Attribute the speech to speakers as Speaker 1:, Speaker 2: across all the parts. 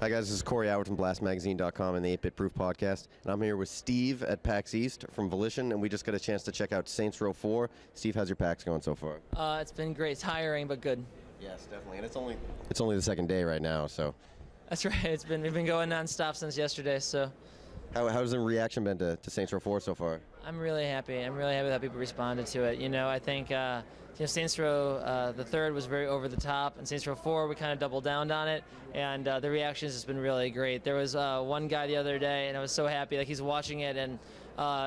Speaker 1: Hi guys, this is Corey Howard from BlastMagazine.com and the 8-Bit Proof Podcast, and I'm here with Steve at PAX East from Volition, and we just got a chance to check out Saints Row 4. Steve, how's your PAX going so far?
Speaker 2: It's been great. It's tiring, but good.
Speaker 1: Yes, definitely, and it's only the second day right now, so.
Speaker 2: That's right. We've been going non-stop since yesterday, so.
Speaker 1: How's the reaction been to Saints Row 4 so far?
Speaker 2: I'm really happy. I'm really happy that people responded to it. You know, I think Saints Row the third was very over the top, and Saints Row 4 we kind of doubled down on it, and the reactions has been really great. There was one guy the other day, and I was so happy. Like, he's watching it, and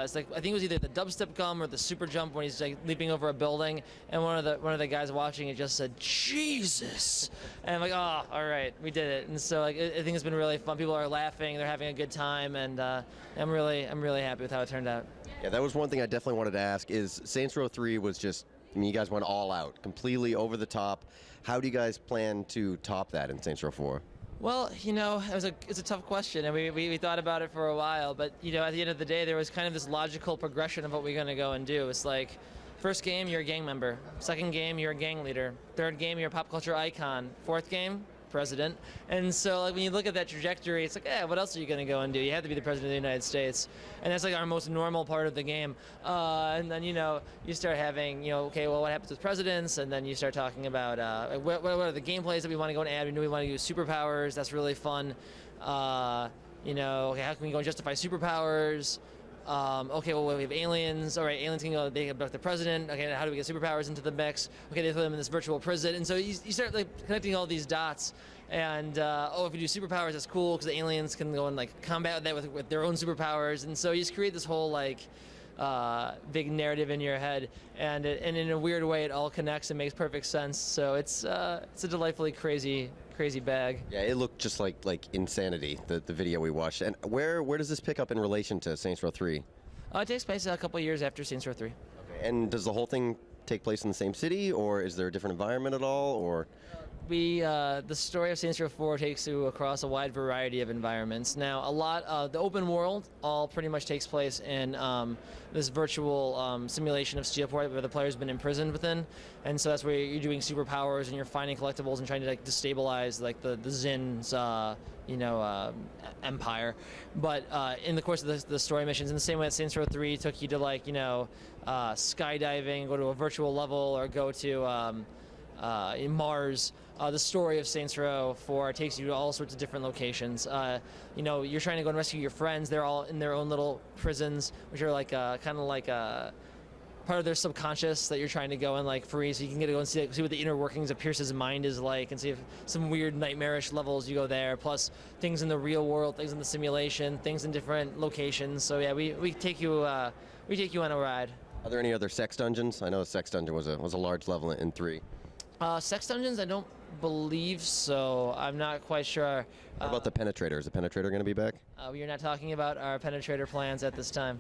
Speaker 2: it's like, I think it was either the dubstep gum or the super jump when he's like leaping over a building, and one of the guys watching it just said Jesus, and I'm like, oh, all right, we did it. And so like I think it's been really fun. People are laughing, they're having a good time, and I'm really happy with how it turned out.
Speaker 1: Yeah, that was one thing I definitely wanted to ask. Is Saints Row 3 was just, I mean, you guys went all out, completely over the top. How do you guys plan to top that in Saints Row 4?
Speaker 2: Well, you know, it's a tough question, and we thought about it for a while, but, you know, at the end of the day, there was kind of this logical progression of what we're going to go and do. It's like, first game, you're a gang member. Second game, you're a gang leader. Third game, you're a pop culture icon. Fourth game, president. And so, like, when you look at that trajectory, it's like, what else are you going to go and do? You have to be the president of the United States. And that's like our most normal part of the game. And then, you know, you start having, you know, okay, well, what happens with presidents? And then you start talking about what are the gameplays that we want to go and add? We know we want to use superpowers. That's really fun. You know, okay, how can we go and justify superpowers? Okay, well, we have aliens. All right, aliens can go, they abduct the president. Okay, how do we get superpowers into the mix? Okay, they put them in this virtual prison. And so you start like connecting all these dots. And, if we do superpowers, that's cool, because the aliens can go and like combat that with their own superpowers. And so you just create this whole like big narrative in your head. And in a weird way, it all connects and makes perfect sense. So it's a delightfully crazy bag.
Speaker 1: Yeah, it looked just like Insanity, the video we watched. And where does this pick up in relation to Saints Row 3?
Speaker 2: It takes place a couple of years after Saints Row 3.
Speaker 1: Okay. And does the whole thing take place in the same city, or is there a different environment at all, or?
Speaker 2: The story of Saints Row 4 takes you across a wide variety of environments. Now, a lot of the open world all pretty much takes place in this virtual simulation of Steelport where the player's been imprisoned within, and so that's where you're doing superpowers and you're finding collectibles and trying to like destabilize like the Zin's empire. But in the course of the story missions, in the same way that Saints Row 3 took you to like skydiving, go to a virtual level, or go to in Mars, the story of Saints Row 4 takes you to all sorts of different locations. You're trying to go and rescue your friends. They're all in their own little prisons, which are like kind of like part of their subconscious that you're trying to go and like free, so you can go and see what the inner workings of Pierce's mind is like, and see if some weird nightmarish levels you go there, plus things in the real world, things in the simulation, things in different locations. So yeah, we take you on a ride.
Speaker 1: Are there any other sex dungeons? I know a sex dungeon was a large level in 3.
Speaker 2: Sex dungeons, I don't believe so. I'm not quite sure.
Speaker 1: What about the Penetrator? Is the Penetrator going to be back?
Speaker 2: We are not talking about our Penetrator plans at this time.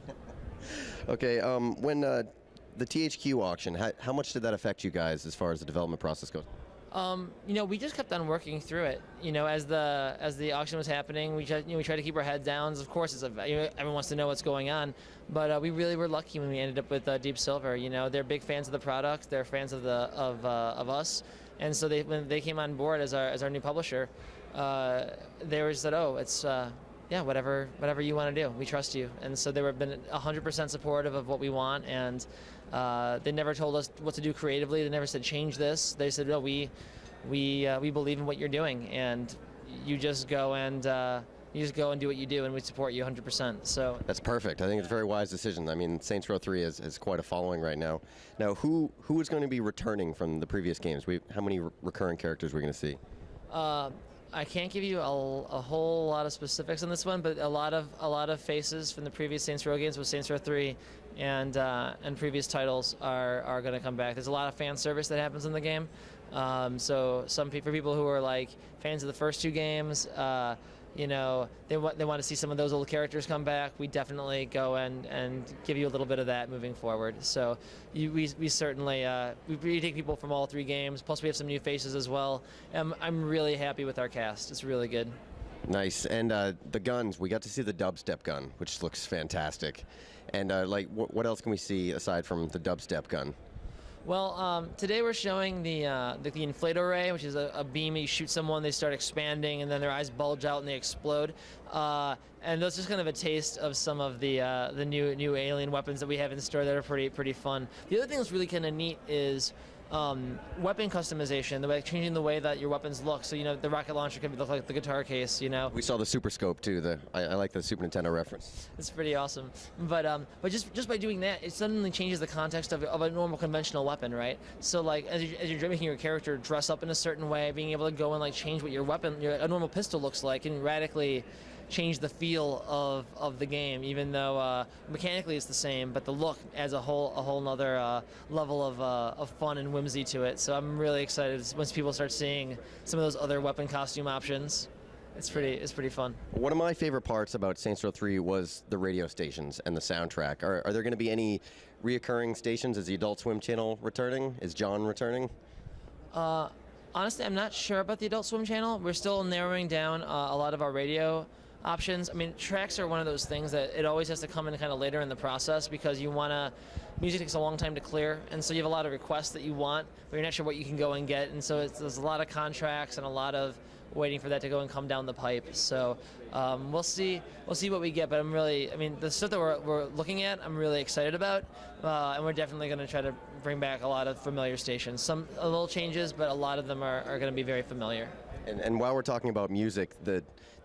Speaker 1: Okay, when the THQ auction, how much did that affect you guys as far as the development process goes?
Speaker 2: We just kept on working through it. You know, as the auction was happening, we tried to keep our head down. Of course, everyone wants to know what's going on, but we really were lucky when we ended up with Deep Silver. You know, they're big fans of the product. They're fans of us, and so when they came on board as our new publisher, they were said, "Oh, it's." Whatever you want to do, we trust you. And so they were been 100% supportive of what we want, and they never told us what to do creatively. They never said change this. They said, no, we believe in what you're doing, and you just go and do what you do, and we support you 100%. So
Speaker 1: that's perfect. I think it's a very wise decision. I mean, Saints Row 3 is quite a following right now. Now, who is going to be returning from the previous games? How many recurring characters are we going to see?
Speaker 2: I can't give you a whole lot of specifics on this one, but a lot of faces from the previous Saints Row games with Saints Row 3 and previous titles are going to come back. There's a lot of fan service that happens in the game. So for people who are like fans of the first two games, they want to see some of those old characters come back. We definitely go and give you a little bit of that moving forward. So we certainly we take people from all three games. Plus we have some new faces as well. I'm really happy with our cast. It's really good.
Speaker 1: Nice. And the guns, we got to see the dubstep gun, which looks fantastic. And what else can we see aside from the dubstep gun?
Speaker 2: Well, today we're showing the inflate array, which is a beam. You shoot someone, they start expanding, and then their eyes bulge out and they explode. And that's just kind of a taste of some of the new alien weapons that we have in store that are pretty fun. The other thing that's really kind of neat is weapon customization, changing the way that your weapons look. So the rocket launcher could look like the guitar case.
Speaker 1: We saw the Super Scope too. I like the Super Nintendo reference.
Speaker 2: It's pretty awesome. But just by doing that, it suddenly changes the context of a normal conventional weapon, right? So like as you're making your character dress up in a certain way, being able to go and like change what your weapon, a normal pistol looks like, and radically change the feel of the game, even though mechanically it's the same, but the look adds a whole nother level of fun and whimsy to it. So I'm really excited once people start seeing some of those other weapon costume options. It's pretty fun.
Speaker 1: One of my favorite parts about Saints Row 3 was the radio stations and the soundtrack. Are there going to be any reoccurring stations? Is the Adult Swim channel returning? Is John returning?
Speaker 2: Honestly, I'm not sure about the Adult Swim channel. We're still narrowing down a lot of our radio options. I mean, tracks are one of those things that it always has to come in kind of later in the process because music takes a long time to clear, and so you have a lot of requests that you want, but you're not sure what you can go and get, and so there's a lot of contracts and a lot of waiting for that to go and come down the pipe. So we'll see what we get, but the stuff that we're looking at, I'm really excited about, and we're definitely going to try to bring back a lot of familiar stations. Some little changes, but a lot of them are going to be very familiar.
Speaker 1: And while we're talking about music, the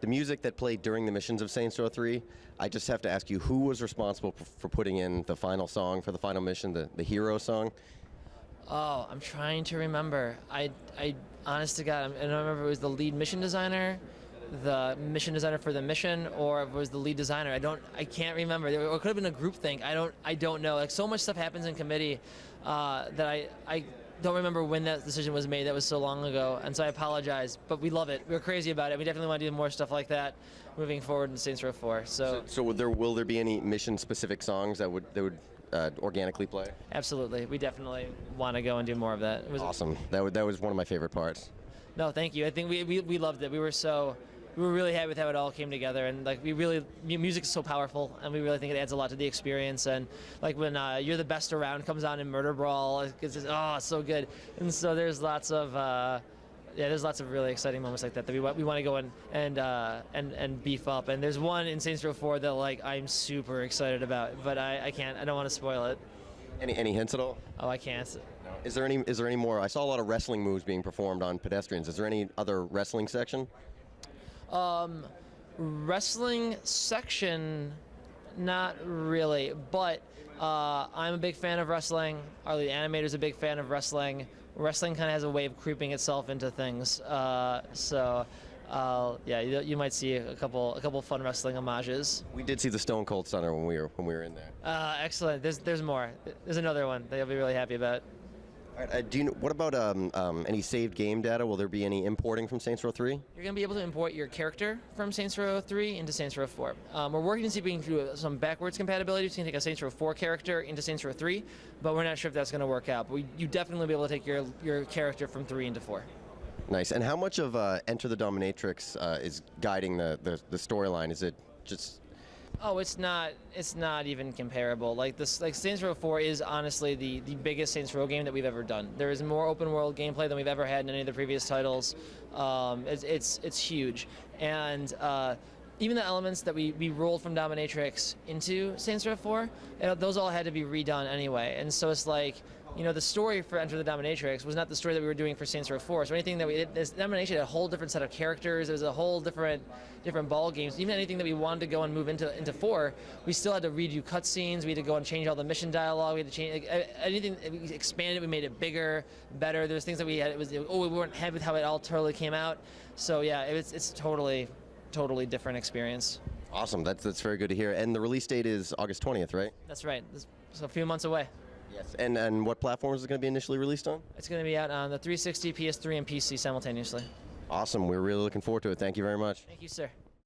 Speaker 1: music that played during the missions of Saints Row 3, I just have to ask you, who was responsible for putting in the final song for the final mission, the hero song?
Speaker 2: Oh, I'm trying to remember. I honest to God, I don't remember if it was the lead mission designer, the mission designer for the mission, or if it was the lead designer. I can't remember. Or it could have been a group thing. I don't know. Like, so much stuff happens in committee that I don't remember when that decision was made. That was so long ago, and so I apologize. But we love it. We're crazy about it. We definitely want to do more stuff like that moving forward in Saints Row 4. So
Speaker 1: will there be any mission-specific songs that would organically play?
Speaker 2: Absolutely. We definitely want to go and do more of that. It was
Speaker 1: awesome. That was one of my favorite parts.
Speaker 2: No, thank you. I think we loved it. We were really happy with how it all came together, and like music is so powerful, and we really think it adds a lot to the experience. And like when You're the Best Around comes on in Murder Brawl, it's so good. And so there's lots of really exciting moments like that we want to go and beef up. And there's one in Saints Row 4 that like I'm super excited about, but I don't want to spoil it.
Speaker 1: Any hints at all?
Speaker 2: Oh, I can't.
Speaker 1: No. Is there any more? I saw a lot of wrestling moves being performed on pedestrians. Is there any other wrestling section?
Speaker 2: Wrestling section, not really, but I'm a big fan of wrestling. Our lead animator's a big fan of wrestling. Wrestling kind of has a way of creeping itself into things, you might see a couple fun wrestling homages.
Speaker 1: We did see the Stone Cold Stunner when we were in there.
Speaker 2: Excellent. There's more. There's another one that you'll be really happy about.
Speaker 1: All right, what about any saved game data? Will there be any importing from Saints Row 3?
Speaker 2: You're going to be able to import your character from Saints Row 3 into Saints Row 4. We're working to see if we can do some backwards compatibility. So you can take a Saints Row 4 character into Saints Row 3, but we're not sure if that's going to work out. But you definitely will be able to take your character from 3 into 4.
Speaker 1: Nice. And how much of Enter the Dominatrix is guiding the storyline? Is it just...
Speaker 2: Oh, it's not even comparable. Like Saints Row 4 is honestly the biggest Saints Row game that we've ever done. There is more open world gameplay than we've ever had in any of the previous titles. It's huge, and even the elements that we rolled from Dominatrix into Saints Row 4, those all had to be redone anyway. And so it's like, the story for Enter the Dominatrix was not the story that we were doing for Saints Row 4. So anything that we did, this Domination had a whole different set of characters. It was a whole different ball games. Even anything that we wanted to go and move into 4, we still had to redo cutscenes. We had to go and change all the mission dialogue. We had to change anything. We expanded. We made it bigger, better. There was things that we had. We weren't happy with how it all totally came out. So yeah, it's totally different experience.
Speaker 1: Awesome. That's very good to hear. And the release date is August 20th, right?
Speaker 2: That's right. So a few months away.
Speaker 1: Yes. And what platforms is it going to be initially released on?
Speaker 2: It's going to be out on the 360, PS3, and PC simultaneously.
Speaker 1: Awesome. We're really looking forward to it. Thank you very much.
Speaker 2: Thank you, sir.